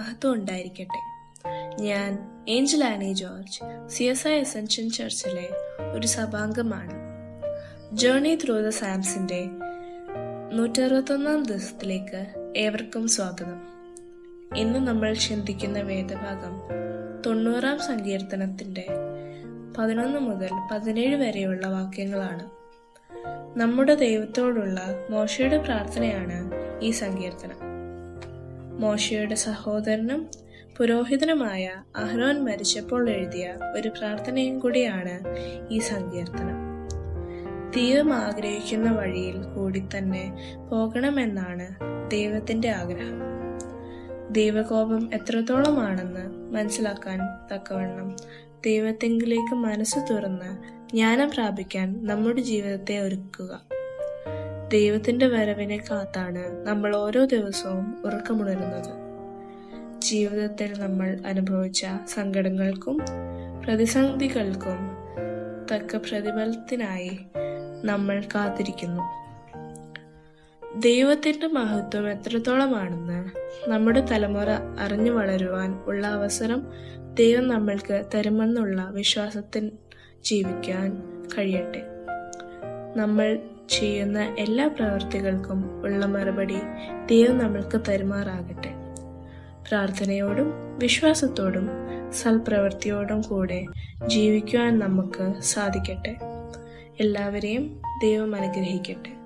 മഹത്വം ഉണ്ടായിരിക്കട്ടെ. ഞാൻ Angel Annie George, CSI Ascension ചർച്ചിലെ ഒരു സഭാംഗമാണ്. ജേർണി ത്രൂ ദ സാംസിന്റെ 161 ദിവസത്തിലേക്ക് ഏവർക്കും സ്വാഗതം. ഇന്ന് നമ്മൾ ചിന്തിക്കുന്ന വേദഭാഗം 90 സങ്കീർത്തനത്തിന്റെ 11 മുതൽ 17 വരെയുള്ള വാക്യങ്ങളാണ്. നമ്മുടെ ദൈവത്തോടുള്ള മോശയുടെ പ്രാർത്ഥനയാണ് ഈ സങ്കീർത്തനം. മോശയുടെ സഹോദരനും പുരോഹിതനുമായ അഹ്റോൻ മരിച്ചപ്പോൾ എഴുതിയ ഒരു പ്രാർത്ഥനയും കൂടിയാണ് ഈ സങ്കീർത്തനം. ദൈവം ആഗ്രഹിക്കുന്ന വഴിയിൽ കൂടി തന്നെ പോകണമെന്നാണ് ദൈവത്തിന്റെ ആഗ്രഹം. ദൈവകോപം എത്രത്തോളമാണെന്ന് മനസ്സിലാക്കാൻ തക്കവണ്ണം ദൈവത്തെങ്കിലേക്ക് മനസ്സ് തുറന്ന് ജ്ഞാനം പ്രാപിക്കാൻ നമ്മുടെ ജീവിതത്തെ ഒരുക്കുക. ദൈവത്തിന്റെ വരവിനെ കാത്താണ് നമ്മൾ ഓരോ ദിവസവും ഉറക്കമുണരുന്നത്. ജീവിതത്തിൽ നമ്മൾ അനുഭവിച്ച സങ്കടങ്ങൾക്കും പ്രതിസന്ധികൾക്കും തക്ക പ്രതിഫലത്തിനായി നമ്മൾ കാത്തിരിക്കുന്നു. ദൈവത്തിന്റെ മഹത്വം എത്രത്തോളമാണെന്ന് നമ്മുടെ തലമുറ അറിഞ്ഞു വളരുവാൻ ഉള്ള അവസരം ദൈവം നമ്മൾക്ക് തരുമെന്നുള്ള വിശ്വാസത്തിൽ ജീവിക്കാൻ കഴിയട്ടെ. നമ്മൾ ചെയ്യുന്ന എല്ലാ പ്രവൃത്തികൾക്കും ഉള്ള മറുപടി ദൈവം നമ്മൾക്ക് തരുമാറാകട്ടെ. പ്രാർത്ഥനയോടും വിശ്വാസത്തോടും സൽപ്രവൃത്തിയോടും കൂടെ ജീവിക്കുവാൻ നമുക്ക് സാധിക്കട്ടെ. എല്ലാവരെയും ദൈവം അനുഗ്രഹിക്കട്ടെ.